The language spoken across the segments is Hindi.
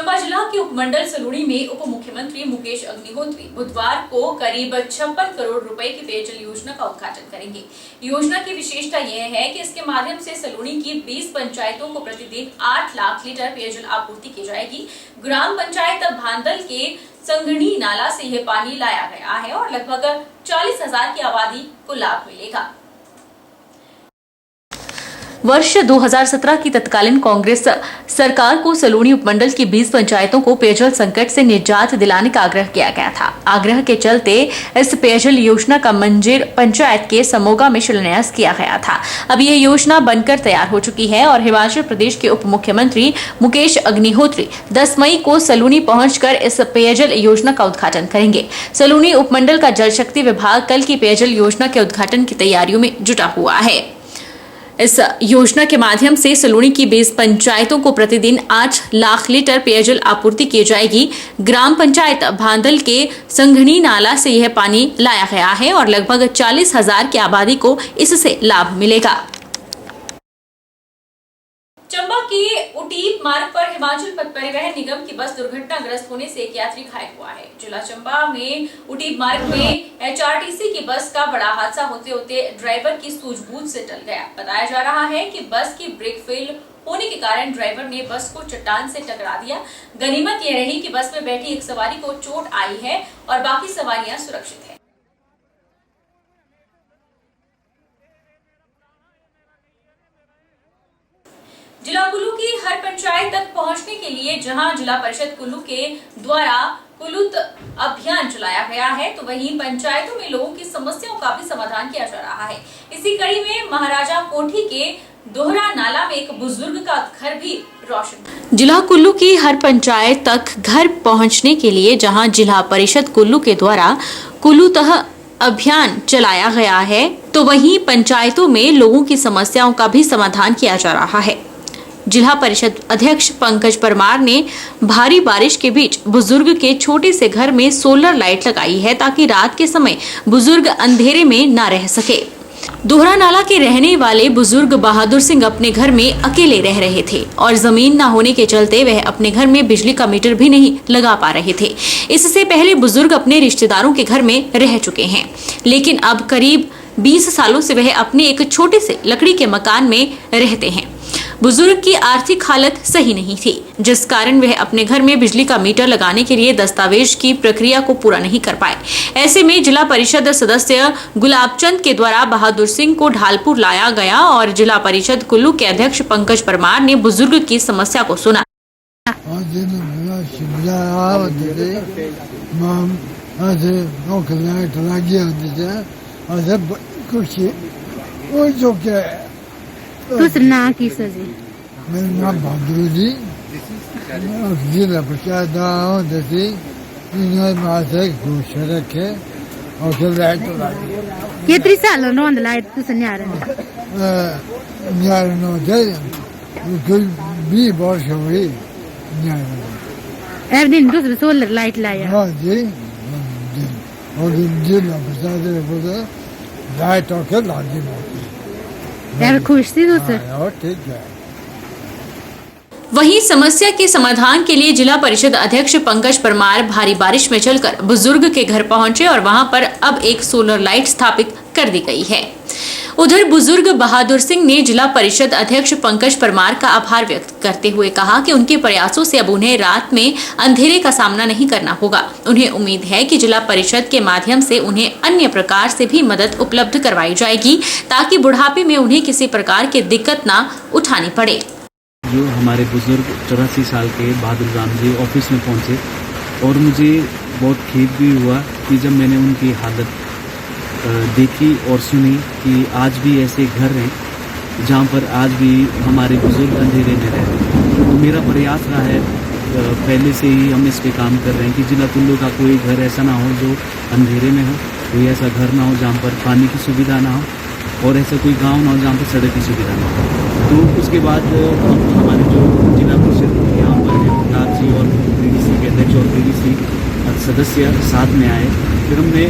चंबा जिला के उपमंडल सलूणी में उप मुख्यमंत्री मुकेश अग्निहोत्री बुधवार को करीब 56 करोड़ रुपए की पेयजल योजना का उद्घाटन करेंगे। योजना की विशेषता यह है कि इसके माध्यम से सलूणी की 20 पंचायतों को प्रतिदिन 8 लाख लीटर पेयजल आपूर्ति की जाएगी। ग्राम पंचायत भांदल के संघनी नाला से यह पानी लाया गया है और लगभग 40,000 की आबादी को लाभ मिलेगा। वर्ष 2017 की तत्कालीन कांग्रेस सरकार को सलूणी उपमंडल की 20 पंचायतों को पेयजल संकट से निजात दिलाने का आग्रह किया गया था। आग्रह के चलते इस पेयजल योजना का मंजीर पंचायत के समोगा में शिलान्यास किया गया था। अब यह योजना बनकर तैयार हो चुकी है और हिमाचल प्रदेश के उप मुख्यमंत्री मुकेश अग्निहोत्री 10 मई को सलूणी पहुंचकर इस पेयजल योजना का उद्घाटन करेंगे। सलूणी उपमंडल का जल शक्ति विभाग कल की पेयजल योजना के उद्घाटन की तैयारियों में जुटा हुआ है। इस योजना के माध्यम से सलूणी की 20 पंचायतों को प्रतिदिन 8 लाख लीटर पेयजल आपूर्ति की जाएगी। ग्राम पंचायत भांदल के संघनी नाला से यह पानी लाया गया है और लगभग 40,000 की आबादी को इससे लाभ मिलेगा। चंबा के उटीप मार्ग पर हिमाचल पथ परिवहन निगम की बस दुर्घटनाग्रस्त होने से एक यात्री घायल हुआ है। जिला चंबा में उटीप मार्ग में HRTC की बस का बड़ा हादसा होते होते ड्राइवर की सूझबूझ से टल गया। बताया जा रहा है कि बस की ब्रेक फेल होने के कारण ड्राइवर ने बस को चट्टान से टकरा दिया। गनीमत यह रही कि बस में बैठी एक सवारी को चोट आई है और बाकी सवारियां सुरक्षित है। जिला कुल्लू की हर पंचायत तक पहुंचने के लिए जहां जिला परिषद कुल्लू के द्वारा कुलूत अभियान चलाया गया है, तो वहीं पंचायतों में लोगों की समस्याओं का भी समाधान किया जा रहा है। इसी कड़ी में महाराजा कोठी के दोहरा नाला में एक बुजुर्ग का घर भी रोशन। जिला कुल्लू की हर पंचायत तक घर पहुंचने के लिए जहां जिला परिषद कुल्लू के द्वारा कुलूत अभियान चलाया गया है, तो वहीं पंचायतों में लोगों की समस्याओं का भी समाधान किया जा रहा है। जिला परिषद अध्यक्ष पंकज परमार ने भारी बारिश के बीच बुजुर्ग के छोटे से घर में सोलर लाइट लगाई है ताकि रात के समय बुजुर्ग अंधेरे में न रह सके। दोहरा नाला के रहने वाले बुजुर्ग बहादुर सिंह अपने घर में अकेले रह रहे थे और जमीन न होने के चलते वह अपने घर में बिजली का मीटर भी नहीं लगा पा रहे थे। इससे पहले बुजुर्ग अपने रिश्तेदारों के घर में रह चुके हैं, लेकिन अब करीब 20 सालों से वह अपने एक छोटे से लकड़ी के मकान में रहते हैं। बुजुर्ग की आर्थिक हालत सही नहीं थी, जिस कारण वह अपने घर में बिजली का मीटर लगाने के लिए दस्तावेज की प्रक्रिया को पूरा नहीं कर पाए। ऐसे में जिला परिषद सदस्य गुलाबचंद के द्वारा बहादुर सिंह को ढालपुर लाया गया और जिला परिषद कुल्लू के अध्यक्ष पंकज परमार ने बुजुर्ग की समस्या को सुना। ना की सजी मेरा नाम बहादुर जी जिला परिषद सड़क है और लाइट कितनी साल नौंद लाइट तुस न्यार न्यार नो दे कोई भी वर्ष हुई न्यार दिन दूसरे सोलर लाइट लाया। हाँ जी और जिला परिषद लाइट और लागी यार खुश थी दूसरे। ठीक है। वहीं समस्या के समाधान के लिए जिला परिषद अध्यक्ष पंकज परमार भारी बारिश में चलकर बुजुर्ग के घर पहुंचे और वहां पर अब एक सोलर लाइट स्थापित कर दी गई है। उधर बुजुर्ग बहादुर सिंह ने जिला परिषद अध्यक्ष पंकज परमार का आभार व्यक्त करते हुए कहा कि उनके प्रयासों से अब उन्हें रात में अंधेरे का सामना नहीं करना होगा। उन्हें उम्मीद है कि जिला परिषद के माध्यम से उन्हें अन्य प्रकार से भी मदद उपलब्ध करवाई जाएगी ताकि बुढ़ापे में उन्हें किसी प्रकार की दिक्कत न उठानी पड़े। जो हमारे बुजुर्ग 84 साल के बहादुर राम जी ऑफिस में पहुंचे और मुझे बहुत खेद भी हुआ कि जब मैंने उनकी हालत देखी और सुनी कि आज भी ऐसे घर हैं जहां पर आज भी हमारे बुजुर्ग अंधेरे में रहते हैं। तो मेरा प्रयास रहा है, पहले से ही हम इस पे काम कर रहे हैं कि जिला कुल्लू का कोई घर ऐसा ना हो जो अंधेरे में हो, कोई ऐसा घर ना हो जहाँ पर पानी की सुविधा ना हो और ऐसा कोई गांव ना हो जहाँ पर सड़क की सुविधा ना हो। तो उसके बाद हमारे जो जिला परिषद यहाँ पर प्रहलाद जी और PDC के अध्यक्ष और PDC सदस्य साथ में आए, फिर हमने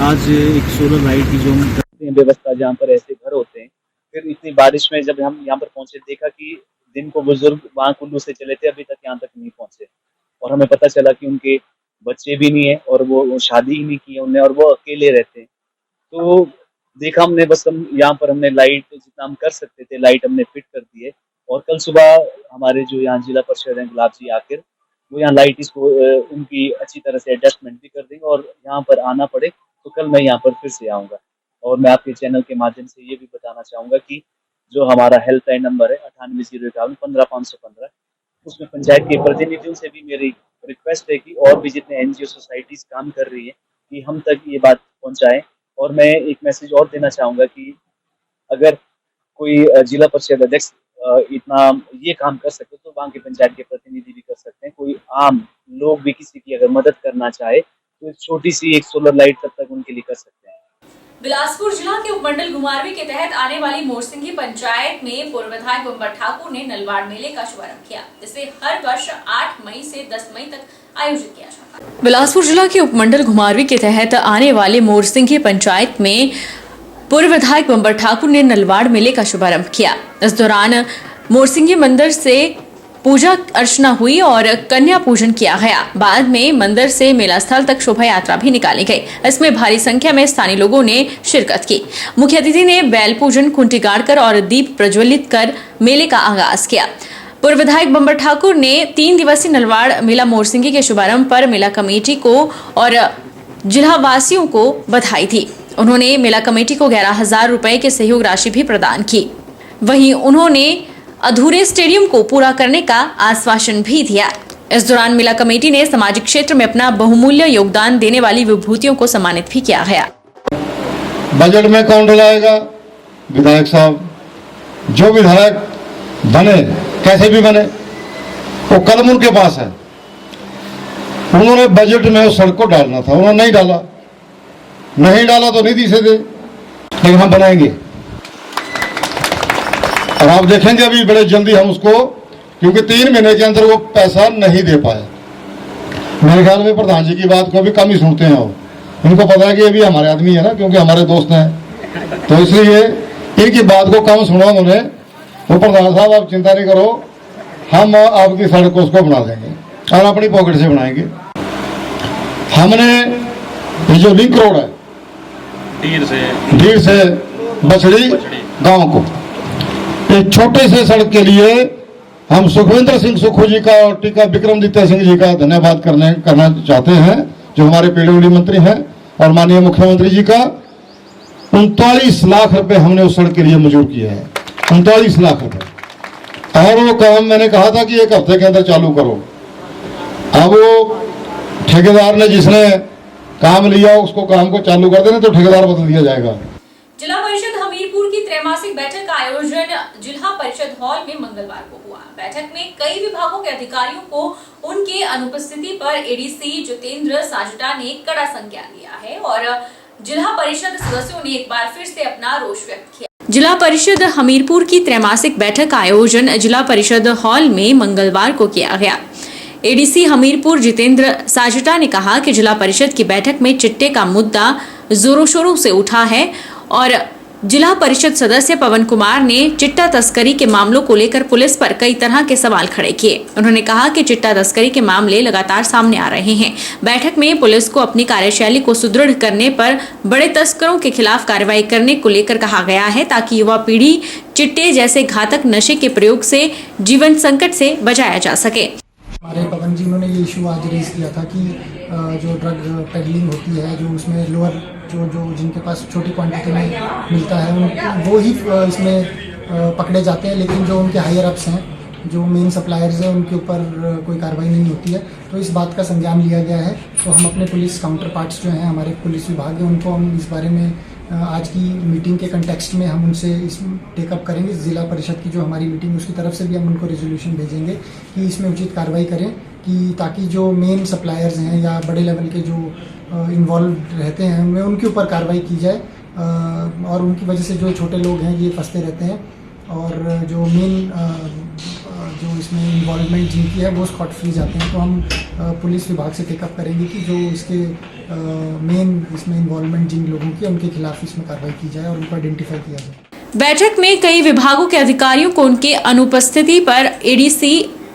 आज एक सोलर लाइट की जो हम करते हैं व्यवस्था जहाँ पर ऐसे घर होते हैं। फिर इतनी बारिश में जब हम यहाँ पर पहुंचे देखा कि दिन को बुजुर्ग वहाँ कुल्लू से चले थे, अभी तक यहाँ तक नहीं पहुंचे। और हमें पता चला कि उनके बच्चे भी नहीं है और वो शादी ही नहीं की है उन्होंने और वो अकेले रहते हैं। तो देखा हमने, बस हम यहाँ पर हमने लाइट जितना हम कर सकते थे लाइट हमने फिट कर दी है और कल सुबह हमारे जो यहाँ जिला परिषद हैं गुलाब जी आखिर वो यहाँ लाइट इसको उनकी अच्छी तरह से एडजस्टमेंट भी कर देंगे और यहाँ पर आना पड़े तो कल मैं यहाँ पर फिर से आऊँगा। और मैं आपके चैनल के माध्यम से ये भी बताना चाहूँगा कि जो हमारा हेल्पलाइन नंबर है 980115 उसमें पंचायत के प्रतिनिधियों से भी मेरी रिक्वेस्ट है कि और भी जितने एनजीओ सोसाइटीज काम कर रही है कि हम तक ये बात पहुंचाएं। और मैं एक मैसेज और देना चाहूँगा कि अगर कोई जिला परिषद अध्यक्ष इतना ये काम कर सकते तो वहाँ के पंचायत के प्रतिनिधि भी कर सकते हैं। कोई आम लोग भी किसी की अगर मदद करना चाहे तो छोटी सी एक सोलर लाइट तब तक उनके लिए कर सकते हैं। बिलासपुर जिला के उपमंडल घुमारवी के तहत आने वाली मोरसिंगी पंचायत में पूर्व विधायक बंबर ठाकुर ने नलवाड़ मेले का शुभारंभ किया, जिसे हर वर्ष 8 मई से 10 मई तक आयोजित किया जाता है। बिलासपुर जिला के उपमंडल घुमारवी के तहत आने वाले मोरसिंगी पंचायत में पूर्व विधायक बंबर ठाकुर ने नलवाड़ मेले का शुभारंभ किया। इस दौरान मोरसिंगी मंदिर से पूजा अर्चना हुई और कन्या पूजन किया गया। बाद में मंदिर से मेला स्थल तक शोभा यात्रा भी निकाली गई। इसमें भारी संख्या में स्थानीय लोगों ने शिरकत की। मुख्य अतिथि ने बैल पूजन, खूंटी गाड़कर और दीप प्रज्वलित कर मेले का आगाज किया। पूर्व विधायक बंबर ठाकुर ने 3 दिवसीय नलवाड़ मेला मोरसिंगी के शुभारंभ पर मेला कमेटी को और जिला वासियों को बधाई दी। उन्होंने मेला कमेटी को 11,000 रुपए के सहयोग राशि भी प्रदान की। वहीं उन्होंने अधूरे स्टेडियम को पूरा करने का आश्वासन भी दिया। इस दौरान मेला कमेटी ने सामाजिक क्षेत्र में अपना बहुमूल्य योगदान देने वाली विभूतियों को सम्मानित भी किया गया। बजट में कौन डलाएगा? विधायक साहब। जो विधायक बने, कैसे भी बने, वो कलम उनके पास है। उन्होंने बजट में उस सड़क को डालना था, उन्होंने नहीं डाला तो निधि से दे, लेकिन हम बनाएंगे। और आप देखेंगे अभी बड़े जल्दी हम उसको, क्योंकि 3 महीने के अंदर वो पैसा नहीं दे पाए। मेरे ख्याल में प्रधान जी की बात को भी कम ही सुनते हैं। उनको पता है कि ये भी हमारे आदमी है ना, क्योंकि हमारे दोस्त हैं, तो इसलिए इनकी बात को कम सुना उन्होंने। वो प्रधान साहब आप चिंता नहीं करो, हम आपकी सड़क को उसको बना देंगे और अपनी पॉकेट से बनाएंगे। हमने ये जो लिंक रोड है ढीर से बछड़ी गांव को, एक छोटे से सड़क के लिए हम सुखविंदर सिंह सुखू जी का और टीका विक्रमादित्य सिंह जी का धन्यवाद करना चाहते हैं, जो हमारे पीडब्ल्यूडी मंत्री हैं, और माननीय मुख्यमंत्री जी का 39 लाख रुपए हमने उस सड़क के लिए मंजूर किया है। 39 लाख रुपए। और वो काम मैंने कहा था कि 1 हफ्ते के अंदर चालू करो। अब वो ठेकेदार ने जिसने काम लिया उसको काम को चालू कर देना, तो ठेकेदार बदल दिया जाएगा। जिला परिषद हमीरपुर की त्रैमासिक बैठक का आयोजन जिला परिषद हॉल में मंगलवार को हुआ। बैठक में कई विभागों के अधिकारियों को उनके अनुपस्थिति पर एडीसी जितेंद्र साजटा ने कड़ा संज्ञान लिया है और जिला परिषद सदस्यों ने एक बार फिर से अपना रोष व्यक्त किया। जिला परिषद हमीरपुर की त्रैमासिक बैठक का आयोजन जिला परिषद हॉल में मंगलवार को किया गया। एडीसी हमीरपुर जितेंद्र साजटा ने कहा कि जिला परिषद की बैठक में चिट्टे का मुद्दा जोरों शोरों से उठा है और जिला परिषद सदस्य पवन कुमार ने चिट्टा तस्करी के मामलों को लेकर पुलिस पर कई तरह के सवाल खड़े किए। उन्होंने कहा कि चिट्टा तस्करी के मामले लगातार सामने आ रहे हैं। बैठक में पुलिस को अपनी कार्यशैली को सुदृढ़ करने पर बड़े तस्करों के खिलाफ कार्रवाई करने को लेकर कहा गया है, ताकि युवा पीढ़ी चिट्टे जैसे घातक नशे के प्रयोग से जीवन संकट से बचाया जा सके। हमारे पवन जी ने ये इशू आज रेज किया था कि जो ड्रग पेडलिंग होती है, जो उसमें लोअर जो जिनके पास छोटी क्वांटिटी में मिलता है वो ही इसमें पकड़े जाते हैं, लेकिन जो उनके हायर अप्स हैं, जो मेन सप्लायर्स हैं, उनके ऊपर कोई कार्रवाई नहीं होती है। तो इस बात का संज्ञान लिया गया है। तो हम अपने पुलिस काउंटर पार्ट्स जो हैं, हमारे पुलिस विभाग है, उनको हम इस बारे में आज की मीटिंग के कंटेक्स्ट में हम उनसे इस टेकअप करेंगे। जिला परिषद की जो हमारी मीटिंग उसकी तरफ से भी हम उनको रेजोल्यूशन भेजेंगे कि इसमें उचित कार्रवाई करें, कि ताकि जो मेन सप्लायर्स हैं या बड़े लेवल के जो इन्वॉल्व रहते हैं उनमें उनके ऊपर कार्रवाई की जाए, और उनकी वजह से जो छोटे लोग हैं ये फंसते रहते हैं, और जो मेन जो इसमें इन्वॉल्वमेंट जिनकी है वो स्कॉट फ्री जाते हैं। तो हम पुलिस विभाग से टेकअप करेंगे कि जो इसके मेन इसमें इन्वॉल्वमेंट जिन लोगों की, उनके खिलाफ इसमें कार्रवाई की जाए और उनको आइडेंटिफाई किया जाए। बैठक में कई विभागों के अधिकारियों को उनके अनुपस्थिति पर एडीसी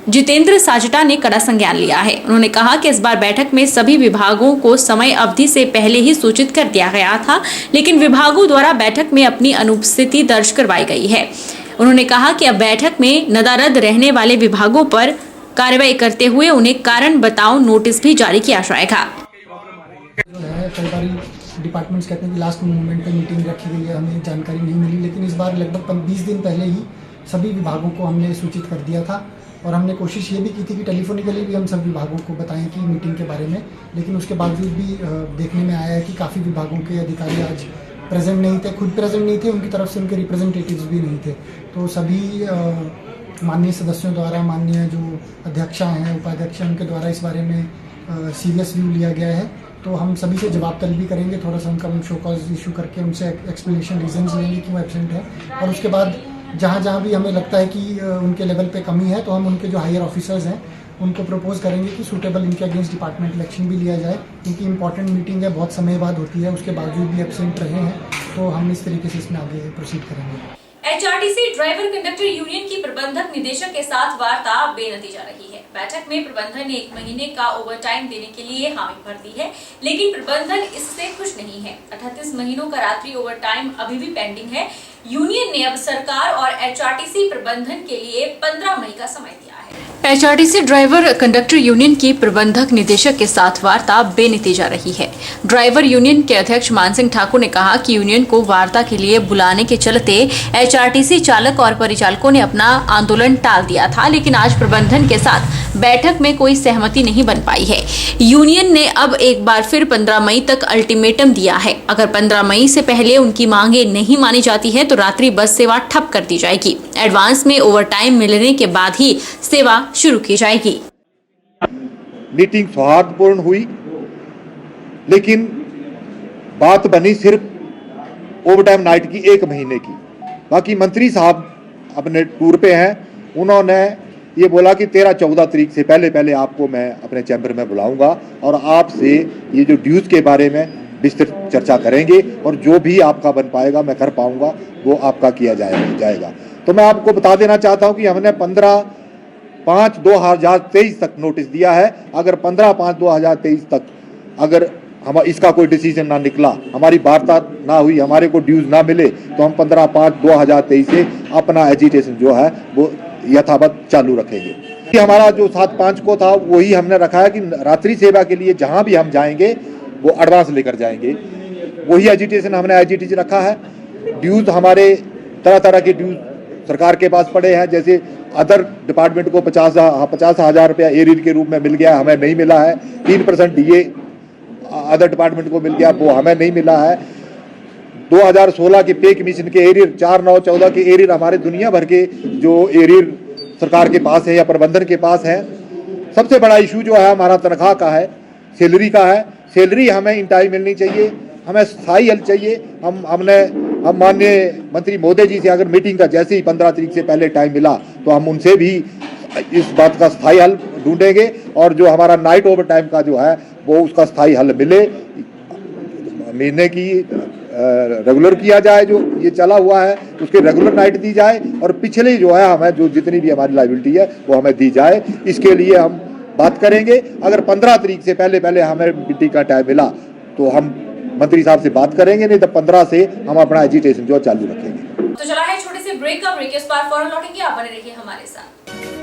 जितेंद्र साजटा ने कड़ा संज्ञान लिया है। उन्होंने कहा कि इस बार बैठक में सभी विभागों को समय अवधि से पहले ही सूचित कर दिया गया था, लेकिन विभागों द्वारा बैठक में अपनी अनुपस्थिति दर्ज करवाई गई है। उन्होंने कहा कि अब बैठक में नदारद रहने वाले विभागों पर कार्रवाई करते हुए उन्हें कारण बताओ नोटिस भी जारी किया जाएगा। जो है कई बार डिपार्टमेंट्स कहते हैं कि लास्ट मोमेंट पे मीटिंग रखी गई है, हमें जानकारी नहीं मिली, लेकिन इस बार लगभग 20 दिन पहले ही सभी विभागों को हमने सूचित कर दिया था और हमने कोशिश ये भी की थी कि टेलीफोनिकली भी हम सब विभागों को बताएं कि मीटिंग के बारे में, लेकिन उसके बावजूद भी देखने में आया है कि काफ़ी विभागों के अधिकारी आज प्रेजेंट नहीं थे, खुद प्रेजेंट नहीं थे, उनकी तरफ से उनके रिप्रेजेंटेटिव्स भी नहीं थे। तो सभी माननीय सदस्यों द्वारा, माननीय जो अध्यक्षा हैं, उपाध्यक्ष हैं, उनके द्वारा इस बारे में सीरियस व्यू लिया गया है। तो हम सभी से जवाब तलब भी करेंगे, थोड़ा सा उनका हम शो कॉज इशू करके उनसे एक्सप्लेनेशन रीजंस लेंगे क्यों एब्सेंट है, और उसके बाद जहाँ जहाँ भी हमें लगता है कि उनके लेवल पे कमी है तो हम उनके जो हायर ऑफिसर्स हैं उनको प्रपोज करेंगे कि सूटेबल इनके अगेंस्ट डिपार्टमेंट इलेक्शन भी लिया जाए, क्योंकि इंपॉर्टेंट मीटिंग है, बहुत समय बाद होती है, उसके बावजूद भी एब्सेंट रहे हैं। तो हम इस तरीके से इसमें आगे प्रोसीड करेंगे। एचआरटीसी ड्राइवर कंडक्टर यूनियन की प्रबंधक निदेशक के साथ वार्ता बेनतीजा रही है। बैठक में प्रबंधन ने 1 महीने का ओवरटाइम देने के लिए हामी भर दी है, लेकिन प्रबंधन इससे खुश नहीं है। 38 महीनों का रात्रि ओवरटाइम अभी भी पेंडिंग है। यूनियन ने अब सरकार और एचआरटीसी प्रबंधन के लिए 15 मई का समय दिया है। एचआरटीसी ड्राइवर कंडक्टर यूनियन की प्रबंधक निदेशक के साथ वार्ता बेनतीजा रही है। ड्राइवर यूनियन के अध्यक्ष मान सिंह ठाकुर ने कहा कि यूनियन को वार्ता के लिए बुलाने के चलते एचआरटीसी चालक और परिचालकों ने अपना आंदोलन टाल दिया था, लेकिन आज प्रबंधन के साथ बैठक में कोई सहमति नहीं बन पाई है। यूनियन ने अब एक बार फिर 15 मई तक अल्टीमेटम दिया है। अगर 15 मई से पहले उनकी मांगे नहीं मानी जाती है तो रात्रि बस सेवा ठप कर दी जाएगी। एडवांस में ओवरटाइम मिलने के बाद ही सेवा शुरू की जाएगी। मीटिंग सौहार्दपूर्ण हुई, लेकिन बात बनी सिर्फ ओवरटाइम नाइट की 1 महीने की। बाकी मंत्री साहब अपने टूर पे हैं, उन्होंने ये बोला कि 13-14 तारीख से पहले आपको मैं अपने चैम्बर में बुलाऊंगा और आपसे ये जो ड्यूज के बारे में विस्तृत चर्चा करेंगे और जो भी आपका बन पाएगा, मैं कर पाऊंगा, वो आपका किया जाएगा। तो मैं आपको बता देना चाहता हूं कि हमने 15/5/2023 तक नोटिस दिया है। अगर 15/5/2023 तक अगर हम इसका कोई डिसीजन ना निकला, हमारी वार्ता ना हुई, हमारे को ड्यूज ना मिले, तो हम 15/5/2023 से अपना एजिटेशन जो है वो यथावत चालू रखेंगे। कि हमारा जो 7/5 को था वही हमने रखा है कि रात्रि सेवा के लिए जहां भी हम जाएंगे वो एडवांस लेकर जाएंगे, वही एजिटेशन हमने एजिटेशन रखा है। ड्यूज हमारे तरह के ड्यूज सरकार के पास पड़े हैं, जैसे अदर डिपार्टमेंट को 50,000 रुपया एरियर के रूप में मिल गया, हमें नहीं मिला है। 3% ये अदर डिपार्टमेंट को मिल गया, वो हमें नहीं मिला है। 2016 के पे कमीशन के एरियर, 4/9/14 के एरियर हमारे दुनिया भर के जो एरियर सरकार के पास है या प्रबंधन के पास है। सबसे बड़ा इशू जो है हमारा तनख्वाह का है, सैलरी का है। सैलरी हमें इन टाइम मिलनी चाहिए, हमें स्थायी हल चाहिए। हम माननीय मंत्री महोदय जी से अगर मीटिंग का जैसे ही 15 तारीख से पहले टाइम मिला तो हम उनसे भी इस बात का स्थायी हल ढूंढेंगे और जो हमारा नाइट ओवर टाइम का जो है वो उसका स्थायी हल मिले, महीने की रेगुलर किया जाए। जो ये चला हुआ है उसके रेगुलर नाइट दी जाए और पिछले जो है हमें जो जितनी भी हमारी लायबिलिटी है वो हमें दी जाए। इसके लिए हम बात करेंगे। अगर 15 तारीख से पहले हमें मीटिंग का टाइम मिला तो हम मंत्री साहब से बात करेंगे, नहीं तो 15 से हम अपना एजिटेशन जो चालू रखेंगे। तो चला है छोटे से ब्रेक का। ब्रेक के बाद फौरन लौटेंगे, आप बने रहिए हमारे साथ।